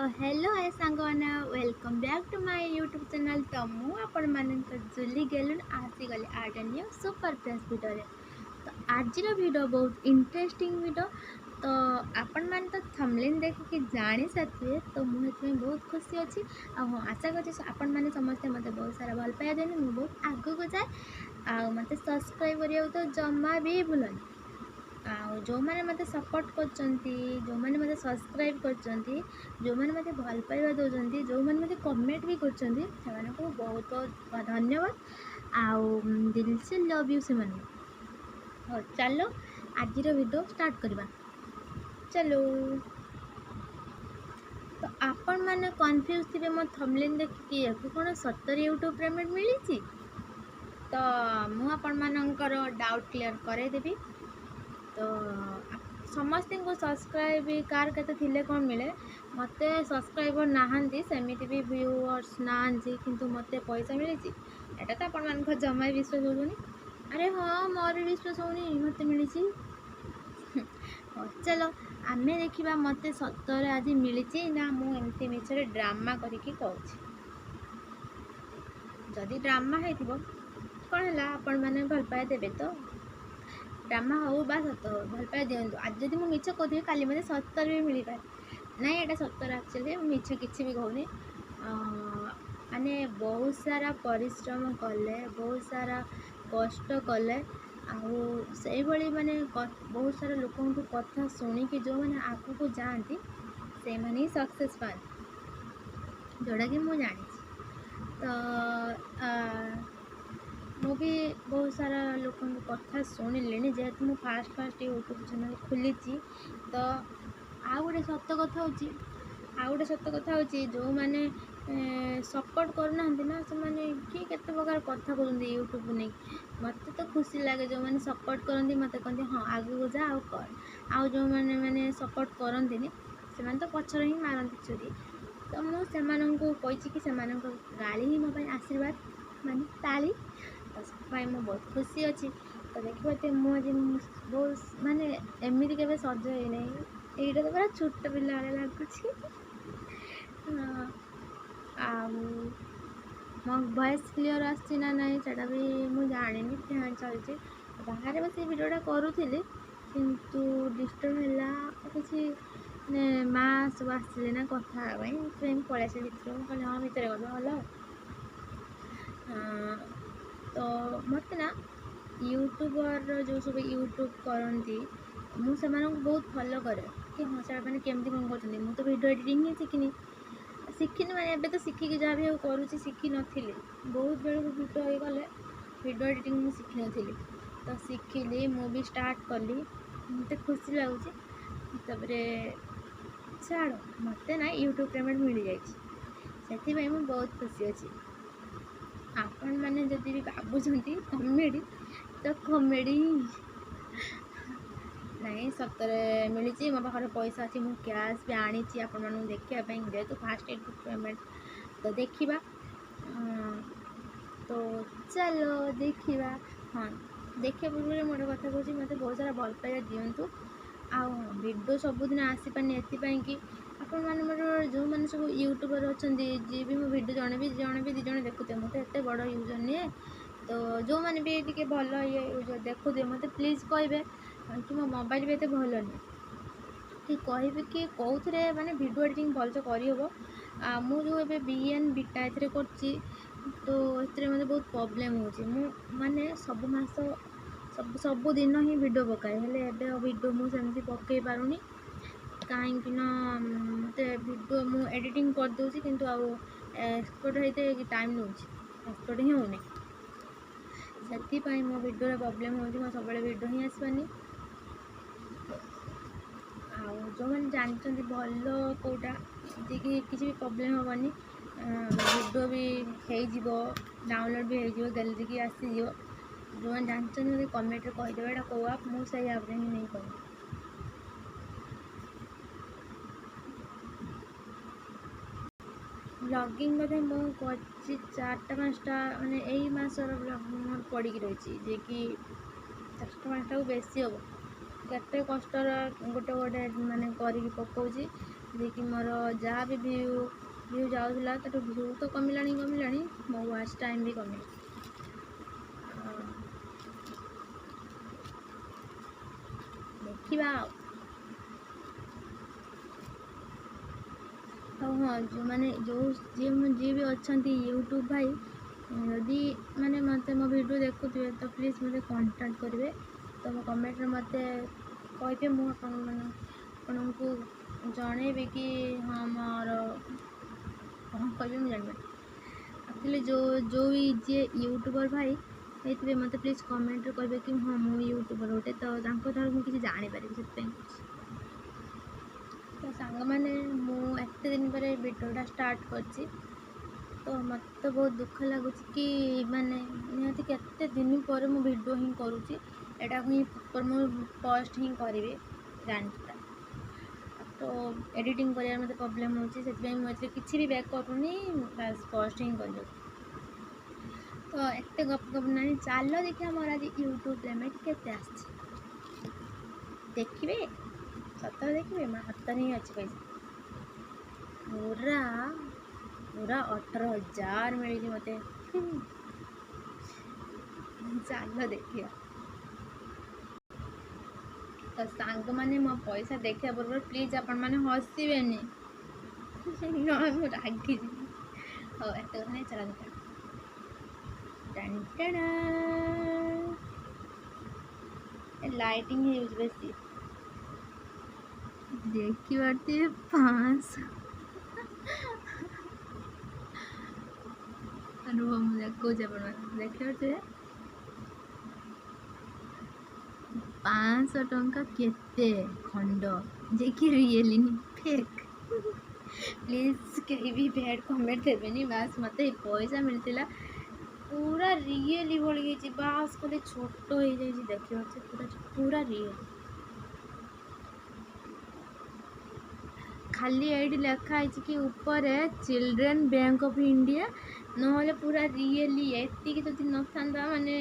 Hello hi सांगवाना welcome back to my YouTube channel. तो मुझे जुली गेलुन आसीगली art and new super fresh video. तो आज वीडियो बहुत इंटरेस्टिंग वीडियो। तो आपण मैंने तो थंबनेल देखिए जानी सारे। तो मुझे बहुत खुशी अच्छी हाँ आशा कर मैंने समस्ते मत बहुत सारा भल पाया देनी मुझे बहुत आगू को जाए आ मत सब्सक्राइब करिया तो जमा भी भूलनी। जो मैंने मत सपोर्ट कर जो मैंने मत सब्सक्राइब कर जो मैंने मत भल पाइबा दौरान जो मैंने मत कमेंट भी कर बहुत बहुत धन्यवाद। आउ दिल से लव यू से मैंने। हाँ चलो आज वीडियो स्टार्ट करवा। चलो तो आपण मैंने कन्फ्यूज थे मो थंबनेल देखिए या कौन सतर यूट्यूब पेमेंट मिली। तो मुझे डाउट क्लियर करदेवी। तो समस्त को सब्सक्राइब कार के कौन मिले मत सब्सक्राइबर नहांती सेमिति भी व्यूअर्स नहांती किंतु मत पैसा मिली एटा तो आपण मान जमा विश्वास होनी। अरे हाँ मोर भी विश्वास होनी मत मिली। चलो आमे देखा मत सतर आज मिली ना मुझे मिछरे ड्रामा करके कहूँ। जदि ड्रामा है कौन है आपण मैंने भल पाए देवे तो ड्रामा हो बा सत हो भल पाए दिंतु। आज जब मुझे मिछ कहूँ काली मत सतर भी मिल पाए ना यहाँ सतर एक्चुअली मिछ किसी भी कहूनी। माने बहुत सारा परिश्रम कले बहुत सारा कष्ट कले से भाई माने बहुत सारा लोक कथा शुणिकी जो मैंने आग को जाती से माने ही सक्सेस पाती जोड़ा कि मुझे जानी। तो मु भी बहुत सारा लोक कथा शुणिले जेहेतु मुझे फास्ट फास्ट यूट्यूब चैनल खोली। तो आउ गोटे सत कथा हूँ जो मैंने सपोर्ट करना ना से मैंने किए केते प्रकार कथा कहते यूट्यूब नहीं मत तो खुशी लगे जो मैंने सपोर्ट करती मत कहते हाँ आगू जा आउ कर आउ जो मैंने मैंने सपोर्ट करती से तो पचर ही मारती चोरी। तो मुझे कही कि गाड़ी ही मो आशीर्वाद माने ताली। तो से बहुत खुशी अच्छी। तो देखिए मुझे बहुत माने एमती के सज ही नहीं यहाँ तो पूरा छोट पिला लगुच। मो वॉइस क्लियर आना ना भी मुझे जानी फैन चलती बाहर बस भिडियोटा करूली किंतु डिस्टर्ब है किसी माँ सब आसते ना कथापी पलैस भर कह हाँ भितर कद भल। तो मत ना यूट्यूबर जो सब यूट्यूब करती मुझे बहुत फॉलो करे कि हाँ सर मैंने केमती कौन कर तो वीडियो एडिटिंग ही शिखिनी मैंने एवं तो शिखिकी जहाँ भी करुँची शिखी नी बहुत बेलू भिडियो हो गले वीडियो एडिटिंग मुझे शिखी नी। तो शिखिली मु भी स्टार्ट कली मत खुशी लगुच। छाड़ मत ना यूट्यूब पेमेंट मिल जाए मुझे बहुत खुशी अच्छी। आपण मैंने जदि भी भावुंट कमेडी तो कमेडी नहीं सतरे मिली मो पाखे पैसा अच्छी मुझे कैश भी आनी आपण देखापी जेहतु फास्ट यूट्यूब पेमेंट। तो देखा तो चलो देखा हाँ देखा पूर्व मोटे कथा कहूँ मत बहुत सारा भल पाइबा दिंतु भिडियो सबुदिन आसीपानी एपाई आपण मैंने जो मैंने सब यूट्यूबर अच्छा जी भी मो भिडियो जड़े भी दिज देखुए मत एत बड़ यूजर निए। तो जो मैंने भी टे भल ये यूजर देखुए मत प्लीज कहे कि मो मोबाइल भी एत भल नहीं कि कहे कि कौन माने वीडियो एडिटिंग भलसे करहब। मुझे ए बीएन बीटा ए तो ये मत बहुत प्रोब्लेम हो माने सब मास सब दिन ही वीडियो पकाए हेले वीडियो मुझे पकई पारूनी कहीं मत वीडियो मु एडिटिंग करदे किंतु एक्सपोर्ट होते टाइम नौ एक्सपोर्ट ही होनी से मो वीडियो प्रोब्लेम हो सब वीडियो ही आसपानी। जो मैंने जानते भल कौटा जी कि किसी भी प्रोब्लेम हेनी वीडियो भी हो डाउनलोड भी हो जल्दी की आसी जो मैंने जानते मत कमेंट कहीदेवे यहाँ कौ आप मुझे आप ही नहीं कह ब्लॉगिंग बोधे मुझे 4-5टा माने यही मसर ब्लॉगिंग मोर पड़ी रही जे कि 4-5टा को बेसी हम केते कष्टर गोटे गोटे माने करी पकाउची देखिए मोर जहाँ भी व्यू जाऊला तो व्यू तो कमिलानी मो वॉच टाइम भी कमी देखा हाँ जो मैंने जी भी अच्छा यूट्यूब भाई यदि माने मत मो वीडियो देखुए तो प्लीज़ मत कांटेक्ट करेंगे तो मो कमेंट में मत कहे मुझे को जनइबी कि हाँ मोर कौन कह मुझे जानवे एक्चुअली जो जी यूट्यूबर भाई ये मत प्लीज़ कमेंट कहे कि हाँ मु यूट्यूबर गोटे तो मुझे जानीपारि से तो सांग मैंने मुझे दिन पर वीडियोटा स्टार्ट कर तो मत तो बहुत दुख लगुच कि माने निहती केते दिन पर मु वीडियो ही करुँची एटा ही मु पोस्ट ही करी जानता तो एडिटिंग कर मत प्रॉब्लम होती मुझे किसी भी बैक करूनी बस पोस्ट ही कर तो एत गप गप ना चलो देखिए मोर आज यूट्यूब पेमेंट केते देखिए सतर देखिए मो हाथ ही अच्छी पैसा पूरा पूरा 18,000 मिली मत चल देखिए तो सांग मैंने मो पैसा देखा पूर्व प्लीज आपण मैंने हसवे रागी हाँ एत नहीं चला देखा लाइटिंग यूज बेसी देखी बारती 500 रुह मुझे कौच देखिए 500 टंका केते खंड जे कि रियली फेक प्लीज कहीं भी बैड कमेंट देवेनी बास मत पैसा मिलता पूरा रियली भली बास खाली छोट हो देखिए पूरा पूरा रियल खाली ये लिखाई कि ऊपर चिल्ड्रेन बैंक ऑफ इंडिया ना पूरा रियली एति जब न था माने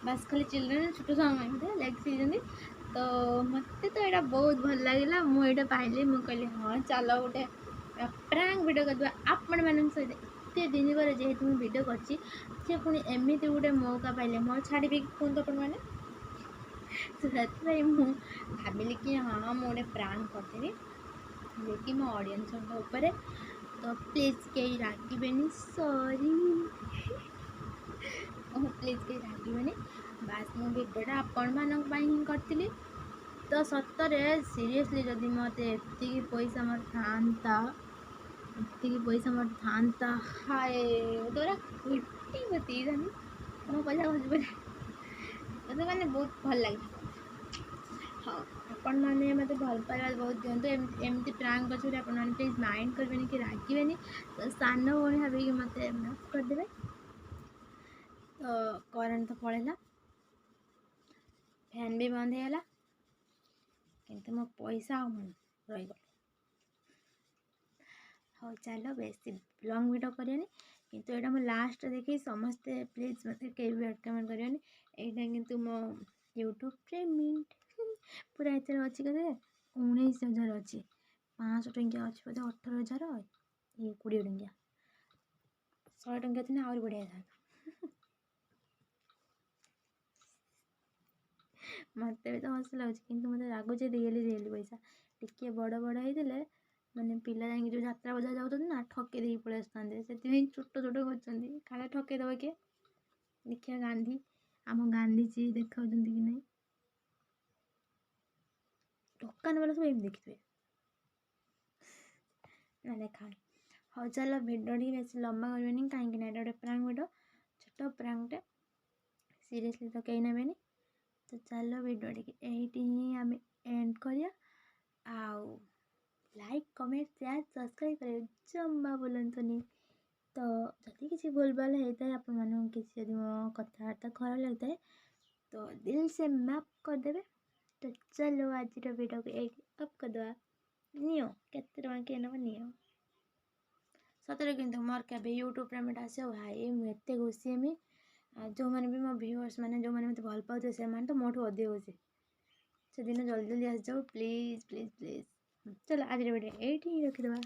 बस खाली चिल्ड्रेन छोट समय लगे तो मत तो यहाँ बहुत भल लगे मुझे पाइली मुझे कहली हाँ चलो गोटे प्रांक वीडियो करदे आपण मान सहित एत दिन पर जेहेतु मुझे वीडियो कर पुणी एमती गोटे मौका पाइले मोर छाड़ी कहते आपण मैंने तो भाविली कि हाँ मुझे प्रांक करदेवी लेकिन मो ऑडियंस ऊपर तो प्लीज कहीं रागबेनी सॉरी प्लीज कहीं रागबेनी बास मो भिडियोटा आपण मान करी तो सतरे सीरियसली जदि मत एति पैसा मोर था एति पैसा मोर था हाय तोरा कुटी बती मो पैसा खोज मत मैंने बहुत भल लगे हाँ आपण मैंने मत भल पाइबा बहुत दिंतु एमती प्रांक अच्छे आप प्लीज माइंड करेंगे कि रागबेनी तो सान भौणी भाविक मत माफ करदे तो करेन्ट तो पड़ेगा फैन भी बंद होगा किंतु मो पैसा रहीगला हाँ चलो बेस लंग वीडियो करें किंतु यहाँ मुझे लास्ट देखी समस्ते प्लीज मत कमेंट करें यहाँ किंतु मो यूट्यूब पेमेंट पूरा एथर अच्छी कदे 19,000 अच्छी 500 टंकिया अच्छी बोधे 18,000 ये 20 टंकिया 100 टंकिया थे आहरी बढ़िया था मत भी तो हस लगुच कि मत लगुच रियली पैसा टिके बड़ बड़ होते मैंने पिला जा जो यात्रा बजा जाऊँ ना ठके दे पलि आसते से छोट छोट कर काले ठकेदब किए देखिए गांधी आम गांधीजी देखा कि नहीं दुकान वाला सब एम देखिए ना देखा हाँ चलो भिडियो बेस लंबा करनी कहीं गोटे प्रांक भिडियो छोट प्रांकटे सीरियसली तो कहीं नेबेनी तो चलो भिडियो ये ही आम एंड करिया आउ लाइक कमेंट शेयर सब्सक्राइब करें जमा बोलतुनि तो जदि किसी भूलभाल होता है आप किसी यदि मो कथबार्ता खराब लगता है तो दिल से माफ करदे तो चलो आज वीडियो को एक अप करदे नियो केते टଙ୍କା किए नब नियो सतरे किंतु मोर के यूट्यूब पेमेंट आस भाई मुझे खुशी हेमी जो मैंने भी मो व्यूअर्स मैंने जो मैंने मत भल पाते से तो मोठू अधिक खुशी से दिन जल्दी जल्दी आस जाओ प्लीज प्लीज प्लीज ଚାଲ ଆଜିର ଭିଡ଼ିଓ ଏଇଠି ହିଁ ରଖିଦେବା।